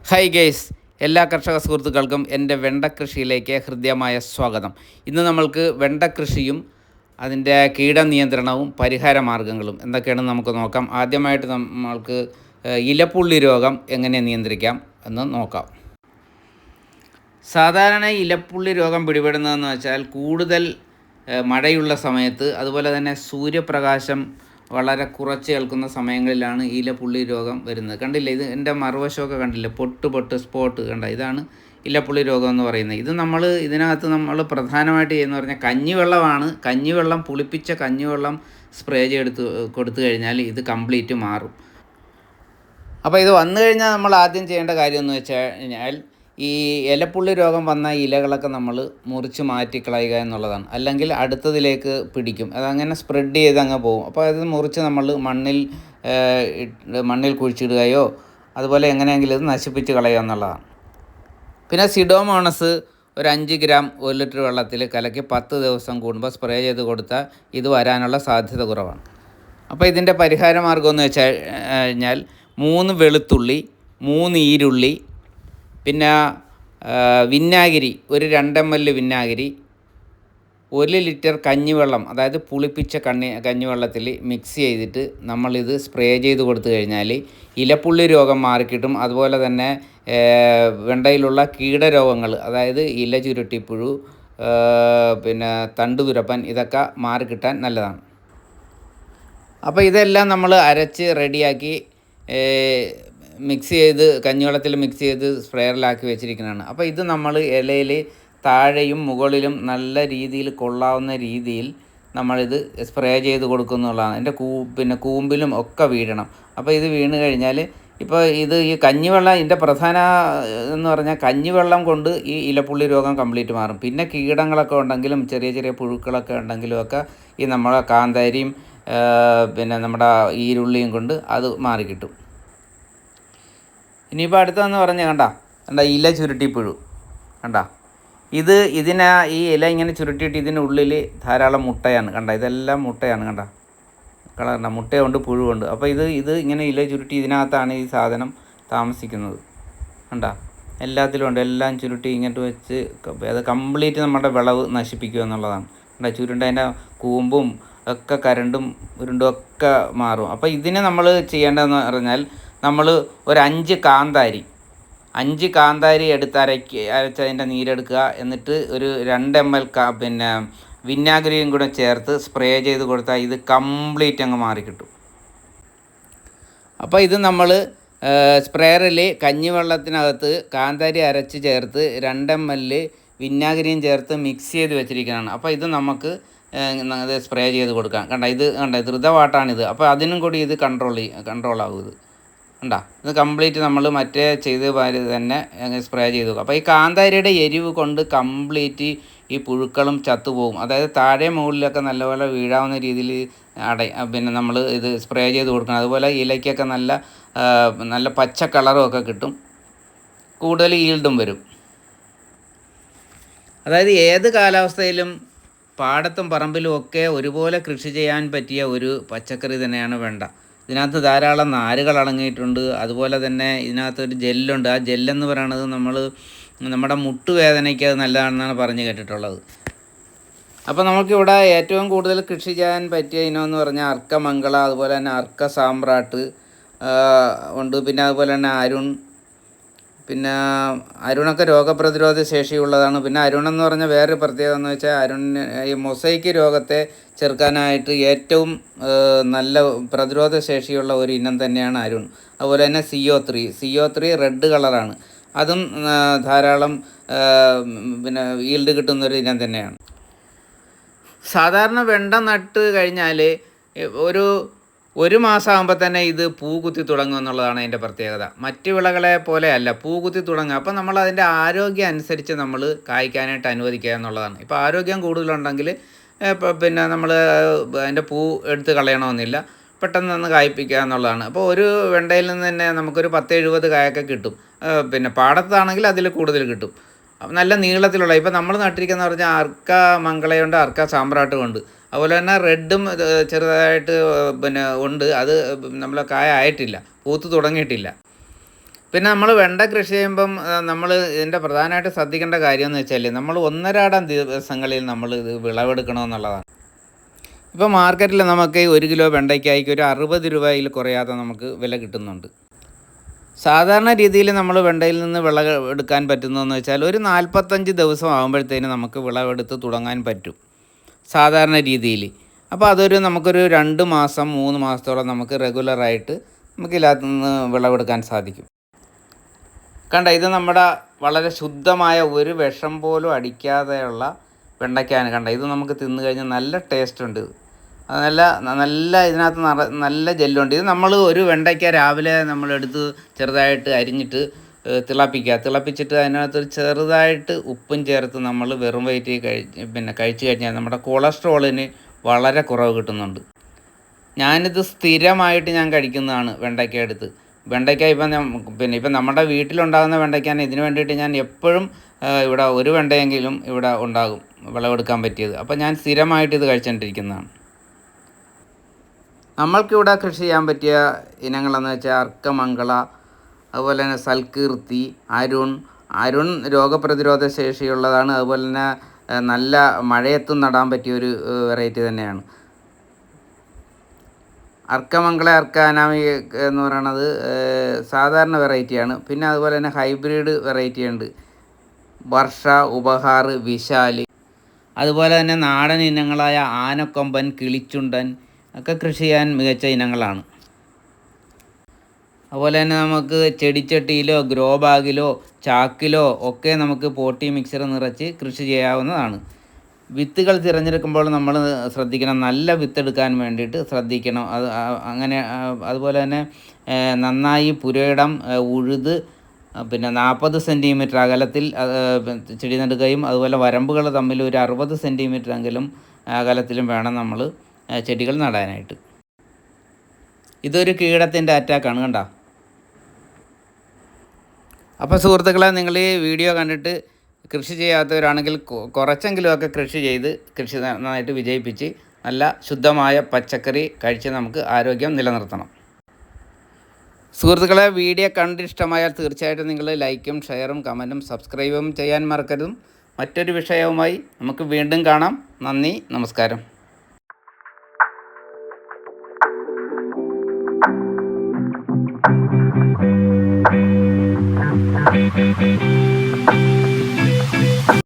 Hi guys, എല്ലാ കർഷക സുഹൃത്തുക്കൾക്കും എൻ്റെ വെണ്ട കൃഷിയിലേക്ക് ഹൃദ്യമായ സ്വാഗതം. ഇന്ന് നമ്മൾക്ക് വെണ്ട കൃഷിയും അതിൻ്റെ കീടനിയന്ത്രണവും പരിഹാര മാർഗ്ഗങ്ങളും എന്തൊക്കെയാണെന്ന് നമുക്ക് നോക്കാം. ആദ്യമായിട്ട് നമ്മൾക്ക് ഇലപ്പുള്ളി രോഗം എങ്ങനെ നിയന്ത്രിക്കാം എന്ന് നോക്കാം. സാധാരണ ഇലപ്പുള്ളി രോഗം പിടിപെടുന്നതെന്ന് വെച്ചാൽ കൂടുതൽ മഴയുള്ള സമയത്ത്, അതുപോലെ തന്നെ സൂര്യപ്രകാശം വളരെ കുറച്ച് ഏൽക്കുന്ന സമയങ്ങളിലാണ് ഇലപ്പുള്ളി രോഗം വരുന്നത്. കണ്ടില്ലേ, ഇത് എൻ്റെ മറുവശമൊക്കെ കണ്ടില്ലേ, പൊട്ട് സ്പോട്ട് കണ്ട, ഇതാണ് ഇലപ്പുള്ളി രോഗം എന്ന് പറയുന്നത്. ഇത് ഇതിനകത്ത് നമ്മൾ പ്രധാനമായിട്ട് ചെയ്യുന്ന പറഞ്ഞാൽ കഞ്ഞിവെള്ളം പുളിപ്പിച്ച കഞ്ഞിവെള്ളം സ്പ്രേ കൊടുത്തു കഴിഞ്ഞാൽ ഇത് കംപ്ലീറ്റ് മാറും. അപ്പോൾ ഇത് വന്നു കഴിഞ്ഞാൽ നമ്മൾ ആദ്യം ചെയ്യേണ്ട കാര്യം എന്ന് വെച്ച് കഴിഞ്ഞാൽ ഈ ഇലപ്പുള്ളി രോഗം വന്ന ഇലകളൊക്കെ നമ്മൾ മുറിച്ച് മാറ്റിക്കളയുക എന്നുള്ളതാണ്. അല്ലെങ്കിൽ അടുത്തതിലേക്ക് പിടിക്കും, അതങ്ങനെ സ്പ്രെഡ് ചെയ്ത് അങ്ങ് പോകും. അപ്പോൾ അത് മുറിച്ച് നമ്മൾ മണ്ണിൽ കുഴിച്ചിടുകയോ അതുപോലെ എങ്ങനെയെങ്കിലും ഇത് നശിപ്പിച്ച് കളയുക എന്നുള്ളതാണ്. പിന്നെ സിഡോമോണസ് ഒരു 5 ഗ്രാം 1 ലിറ്റർ വെള്ളത്തിൽ കലക്കി 10 ദിവസം കൂടുമ്പോൾ സ്പ്രേ ചെയ്ത് കൊടുത്താൽ ഇത് വരാനുള്ള സാധ്യത കുറവാണ്. അപ്പോൾ ഇതിൻ്റെ പരിഹാര മാർഗ്ഗം എന്ന് വെച്ച് കഴിഞ്ഞാൽ 3 വെളുത്തുള്ളി, 3 ഈരുള്ളി, പിന്നെ വിനാഗിരി ഒരു 2 ml വിനാഗിരി, 1 ലിറ്റർ കഞ്ഞിവെള്ളം, അതായത് പുളിപ്പിച്ച കഞ്ഞിവെള്ളത്തിൽ മിക്സ് ചെയ്തിട്ട് നമ്മളിത് സ്പ്രേ ചെയ്ത് കൊടുത്തു കഴിഞ്ഞാൽ ഇലപ്പുള്ളി രോഗം മാറിക്കിട്ടും. അതുപോലെ തന്നെ വെണ്ടയിലുള്ള കീടരോഗങ്ങൾ, അതായത് ഇല ചുരുട്ടിപ്പുഴു, പിന്നെ തണ്ടുതുരപ്പൻ, ഇതൊക്കെ മാറിക്കിട്ടാൻ നല്ലതാണ്. അപ്പോൾ ഇതെല്ലാം നമ്മൾ അരച്ച് റെഡിയാക്കി കഞ്ഞിവെള്ളത്തിൽ മിക്സ് ചെയ്ത് സ്പ്രെയറിലാക്കി വെച്ചിരിക്കുന്നതാണ്. അപ്പോൾ ഇത് നമ്മൾ ഇലയിൽ താഴെയും മുകളിലും നല്ല രീതിയിൽ കൊള്ളാവുന്ന രീതിയിൽ നമ്മളിത് സ്പ്രേ ചെയ്ത് കൊടുക്കുന്നുള്ളതാണ്. എൻ്റെ കൂമ്പിലും ഒക്കെ വീഴണം. അപ്പോൾ ഇത് വീണ് കഴിഞ്ഞാൽ ഇപ്പോൾ ഈ കഞ്ഞിവെള്ളം, ഇതിൻ്റെ പ്രധാന എന്ന് പറഞ്ഞാൽ കഞ്ഞിവെള്ളം കൊണ്ട് ഈ ഇലപ്പുള്ളി രോഗം കംപ്ലീറ്റ് മാറും. പിന്നെ കീടങ്ങളൊക്കെ ഉണ്ടെങ്കിലും ചെറിയ പുഴുക്കളൊക്കെ ഉണ്ടെങ്കിലും ഒക്കെ ഈ നമ്മളെ കാന്താരിയും പിന്നെ നമ്മുടെ ഈരുള്ളിയും കൊണ്ട് അത് മാറിക്കിട്ടും. ഇനിയിപ്പോൾ അടുത്തതെന്ന് പറഞ്ഞാൽ കണ്ട ഇല ചുരുട്ടിപ്പുഴു ഈ ഇല ഇങ്ങനെ ചുരുട്ടിയിട്ട് ഇതിനുള്ളിൽ ധാരാളം മുട്ടയാണ്. ഇതെല്ലാം മുട്ടയാണ്. മുട്ടയുണ്ട്, പുഴുവുണ്ട്. അപ്പോൾ ഇത് ഇങ്ങനെ ഇല ചുരുട്ടി ഇതിനകത്താണ് ഈ സാധനം താമസിക്കുന്നത്. എല്ലാത്തിലും ഉണ്ട്. എല്ലാം ചുരുട്ടി ഇങ്ങോട്ട് വെച്ച് അത് കംപ്ലീറ്റ് നമ്മുടെ വിളവ് നശിപ്പിക്കുക എന്നുള്ളതാണ്. ചുരുണ്ടതിൻ്റെ കൂമ്പും ഒക്കെ കരണ്ടും ഉരുണ്ടും ഒക്കെ മാറും. അപ്പോൾ ഇതിന് നമ്മൾ ചെയ്യേണ്ടതെന്ന് പറഞ്ഞാൽ നമ്മൾ ഒരു 5 കാന്താരി അരച്ചതിൻ്റെ നീരെടുക്കുക. എന്നിട്ട് ഒരു 2 ml പിന്നെ വിനാഗിരിയും കൂടെ ചേർത്ത് സ്പ്രേ ചെയ്ത് കൊടുത്താൽ ഇത് കംപ്ലീറ്റ് അങ്ങ് മാറിക്കിട്ടും. അപ്പോൾ ഇത് നമ്മൾ സ്പ്രേയറിൽ കഞ്ഞിവെള്ളത്തിനകത്ത് കാന്താരി അരച്ച് ചേർത്ത് 2 ml വിനാഗിരിയും ചേർത്ത് മിക്സ് ചെയ്ത് വെച്ചിരിക്കുന്നതാണ്. അപ്പോൾ ഇത് നമുക്ക് ഇത് സ്പ്രേ ചെയ്ത് കൊടുക്കാം. ഇത് ധൃതവാട്ടാണിത്. അപ്പോൾ അതിനും കൂടി ഇത് കൺട്രോളാകും. ഇത് ഇത് കംപ്ലീറ്റ് നമ്മൾ മറ്റേ ചെയ്ത് പാരി തന്നെ സ്പ്രേ ചെയ്ത് കൊടുക്കും. അപ്പോൾ ഈ കാന്താരിയുടെ എരിവ് കൊണ്ട് കംപ്ലീറ്റ് ഈ പുഴുക്കളും ചത്തുപോകും. അതായത് താഴെ മുകളിലൊക്കെ നല്ലപോലെ വീഴാവുന്ന രീതിയിൽ പിന്നെ നമ്മൾ ഇത് സ്പ്രേ ചെയ്ത് കൊടുക്കണം. അതുപോലെ ഇലയ്ക്കൊക്കെ നല്ല പച്ച കളറും ഒക്കെ കിട്ടും, കൂടുതൽ ഈൽഡും വരും. അതായത് ഏത് കാലാവസ്ഥയിലും പാടത്തും പറമ്പിലും ഒക്കെ ഒരുപോലെ കൃഷി ചെയ്യാൻ പറ്റിയ ഒരു പച്ചക്കറി തന്നെയാണ് വെണ്ട. ഇതിനകത്ത് ധാരാളം നാരുകൾ അടങ്ങിയിട്ടുണ്ട്. അതുപോലെ തന്നെ ഇതിനകത്തൊരു ജെല്ലുണ്ട്. ആ ജെല്ലെന്ന് പറയുന്നത് നമ്മുടെ മുട്ടുവേദനയ്ക്ക് അത് നല്ലതാണെന്നാണ് പറഞ്ഞു കേട്ടിട്ടുള്ളത്. അപ്പോൾ നമുക്കിവിടെ ഏറ്റവും കൂടുതൽ കൃഷി ചെയ്യാൻ പറ്റിയ ഇനമെന്ന് പറഞ്ഞാൽ അർക്കമംഗള, അതുപോലെ തന്നെ അർക്ക സാമ്രാട്ട് ഉണ്ട്. പിന്നെ അതുപോലെ തന്നെ പിന്നെ അരുണൊക്കെ രോഗപ്രതിരോധ ശേഷിയുള്ളതാണ്. പിന്നെ അരുണെന്ന് പറഞ്ഞാൽ വേറൊരു പ്രത്യേകത എന്ന് വെച്ചാൽ ഈ മൊസൈക്ക് രോഗത്തെ ചെറുക്കാനായിട്ട് ഏറ്റവും നല്ല പ്രതിരോധ ശേഷിയുള്ള ഒരു ഇനം തന്നെയാണ് അരുൺ. അതുപോലെ തന്നെ CO3 റെഡ് കളറാണ്. അതും ധാരാളം പിന്നെ ഈൽഡ് കിട്ടുന്നൊരു ഇനം തന്നെയാണ്. സാധാരണ വെണ്ട നട്ട് കഴിഞ്ഞാൽ ഒരു മാസമാകുമ്പോൾ തന്നെ ഇത് പൂ കുത്തി തുടങ്ങും എന്നുള്ളതാണ് അതിൻ്റെ പ്രത്യേകത. മറ്റ് വിളകളെ പോലെ അല്ല, പൂ കുത്തി തുടങ്ങുക. അപ്പോൾ നമ്മൾ അതിൻ്റെ ആരോഗ്യം അനുസരിച്ച് നമ്മൾ കായ്ക്കാനായിട്ട് അനുവദിക്കുക എന്നുള്ളതാണ്. ഇപ്പോൾ ആരോഗ്യം കൂടുതലുണ്ടെങ്കിൽ പിന്നെ നമ്മൾ അതിൻ്റെ പൂ എടുത്ത് കളയണമെന്നില്ല, പെട്ടെന്ന് കായ്പ്പിക്കുക എന്നുള്ളതാണ്. അപ്പോൾ ഒരു വെണ്ടയിൽ നിന്ന് തന്നെ നമുക്കൊരു 10-70 കായൊക്കെ കിട്ടും. പിന്നെ പാടത്താണെങ്കിൽ അതിൽ കൂടുതൽ കിട്ടും. നല്ല നീളത്തിലുള്ള, ഇപ്പോൾ നമ്മൾ നട്ടിരിക്കുന്ന പറഞ്ഞാൽ അർക്ക മംഗളയുണ്ട്, അർക്ക സാമ്രാട്ടുമുണ്ട്. അതുപോലെ തന്നെ റെഡും ചെറുതായിട്ട് പിന്നെ ഉണ്ട്. അത് നമ്മളെ കായ ആയിട്ടില്ല, പൂത്ത് തുടങ്ങിയിട്ടില്ല. പിന്നെ നമ്മൾ വെണ്ട കൃഷി ചെയ്യുമ്പം നമ്മൾ ഇതിൻ്റെ പ്രധാനമായിട്ട് ശ്രദ്ധിക്കേണ്ട കാര്യം എന്ന് വെച്ചാൽ നമ്മൾ ഒന്നരാടം ദിവസങ്ങളിൽ നമ്മൾ ഇത് വിളവെടുക്കണമെന്നുള്ളതാണ്. ഇപ്പോൾ മാർക്കറ്റിൽ നമുക്ക് 1 കിലോ വെണ്ടയ്ക്കായിക്ക് ഒരു 60 രൂപയിൽ കുറയാതെ നമുക്ക് വില കിട്ടുന്നുണ്ട്. സാധാരണ രീതിയിൽ നമ്മൾ വെണ്ടയിൽ നിന്ന് വിളവെടുക്കാൻ പറ്റുന്നതെന്ന് വെച്ചാൽ ഒരു 45 ദിവസം ആകുമ്പോഴത്തേന് നമുക്ക് വിളവെടുത്ത് തുടങ്ങാൻ പറ്റും സാധാരണ രീതിയിൽ. അപ്പോൾ അതൊരു നമുക്കൊരു 2 മാസം 3 മാസത്തോളം നമുക്ക് റെഗുലറായിട്ട് നമുക്ക് ഇതിനകത്ത് നിന്ന് വിളവെടുക്കാൻ സാധിക്കും. കണ്ട, ഇത് നമ്മുടെ വളരെ ശുദ്ധമായ ഒരു വിഷം പോലും അടിക്കാതെയുള്ള വെണ്ടയ്ക്കാണ്. കണ്ട, ഇത് നമുക്ക് തിന്നു കഴിഞ്ഞാൽ നല്ല ടേസ്റ്റ് ഉണ്ട്. നല്ല നല്ല ഇതിനകത്ത് നല്ല ജെല്ലുണ്ട്. ഇത് നമ്മൾ ഒരു വെണ്ടയ്ക്ക രാവിലെ നമ്മളെടുത്ത് ചെറുതായിട്ട് അരിഞ്ഞിട്ട് തിളപ്പിച്ചിട്ട് അതിനകത്ത് ചെറുതായിട്ട് ഉപ്പും ചേർത്ത് നമ്മൾ വെറും വയറ്റിൽ കഴിച്ചു കഴിഞ്ഞാൽ നമ്മുടെ കൊളസ്ട്രോളിന് വളരെ കുറവ് കിട്ടുന്നുണ്ട്. ഞാനിത് സ്ഥിരമായിട്ട് ഞാൻ കഴിക്കുന്നതാണ് വെണ്ടയ്ക്ക ഇപ്പം നമ്മുടെ വീട്ടിലുണ്ടാകുന്ന വെണ്ടയ്ക്കാണ്. ഇതിന് വേണ്ടിയിട്ട് ഞാൻ എപ്പോഴും ഇവിടെ ഒരു വെണ്ടയെങ്കിലും ഇവിടെ ഉണ്ടാകും വിളവെടുക്കാൻ പറ്റിയത്. അപ്പോൾ ഞാൻ സ്ഥിരമായിട്ട് ഇത് കഴിച്ചുകൊണ്ടിരിക്കുന്നതാണ്. നമ്മൾക്കിവിടെ കൃഷി ചെയ്യാൻ പറ്റിയ ഇനങ്ങളെന്ന് വെച്ചാൽ അർക്കമംഗള, അതുപോലെ തന്നെ സൽകീർത്തി, അരുൺ രോഗപ്രതിരോധ ശേഷിയുള്ളതാണ്. അതുപോലെ തന്നെ നല്ല മഴയത്തും നടാൻ പറ്റിയൊരു വെറൈറ്റി തന്നെയാണ്. അർക്കമംഗള അനാമി എന്ന് പറയുന്നത് സാധാരണ വെറൈറ്റിയാണ്. പിന്നെ അതുപോലെ തന്നെ ഹൈബ്രിഡ് വെറൈറ്റി ഉണ്ട്, വർഷ, ഉപഹാർ, വിശാൽ. അതുപോലെ തന്നെ നാടൻ ഇനങ്ങളായ ആനക്കൊമ്പൻ, കിളിച്ചുണ്ടൻ ഒക്കെ കൃഷി ചെയ്യാൻ മികച്ച ഇനങ്ങളാണ്. അതുപോലെ തന്നെ നമുക്ക് ചെടിച്ചട്ടിയിലോ ഗ്രോ ബാഗിലോ ചാക്കിലോ ഒക്കെ നമുക്ക് പോട്ടി മിക്സർ നിറച്ച് കൃഷി ചെയ്യാവുന്നതാണ്. വിത്തുകൾ തിരഞ്ഞെടുക്കുമ്പോൾ നമ്മൾ ശ്രദ്ധിക്കണം, നല്ല വിത്തെടുക്കാൻ വേണ്ടിയിട്ട് ശ്രദ്ധിക്കണം. അതുപോലെ തന്നെ നന്നായി പുരയിടം ഉഴുത് പിന്നെ 40 സെൻറ്റിമീറ്റർ അകലത്തിൽ ചെടി നടുകയും അതുപോലെ വരമ്പുകൾ തമ്മിൽ ഒരു 60 സെൻറ്റിമീറ്റർ എങ്കിലും അകലത്തിലും വേണം നമ്മൾ ചെടികൾ നടാനായിട്ട്. ഇതൊരു കീടത്തിൻ്റെ അറ്റാക്കാണ്, കണ്ടോ. അപ്പോൾ സുഹൃത്തുക്കളെ, നിങ്ങൾ ഈ വീഡിയോ കണ്ടിട്ട് കൃഷി ചെയ്യാത്തവരാണെങ്കിൽ കുറച്ചെങ്കിലുമൊക്കെ കൃഷി ചെയ്ത് കൃഷി നന്നായിട്ട് വിജയിപ്പിച്ച് നല്ല ശുദ്ധമായ പച്ചക്കറി കഴിച്ച് നമുക്ക് ആരോഗ്യം നിലനിർത്തണം. സുഹൃത്തുക്കളെ, വീഡിയോ കണ്ടിഷ്ടമായാൽ തീർച്ചയായിട്ടും നിങ്ങൾ ലൈക്കും ഷെയറും കമൻറ്റും സബ്സ്ക്രൈബും ചെയ്യാൻ മറക്കരുതും. മറ്റൊരു വിഷയവുമായി നമുക്ക് വീണ്ടും കാണാം. നന്ദി, നമസ്കാരം. Thank you.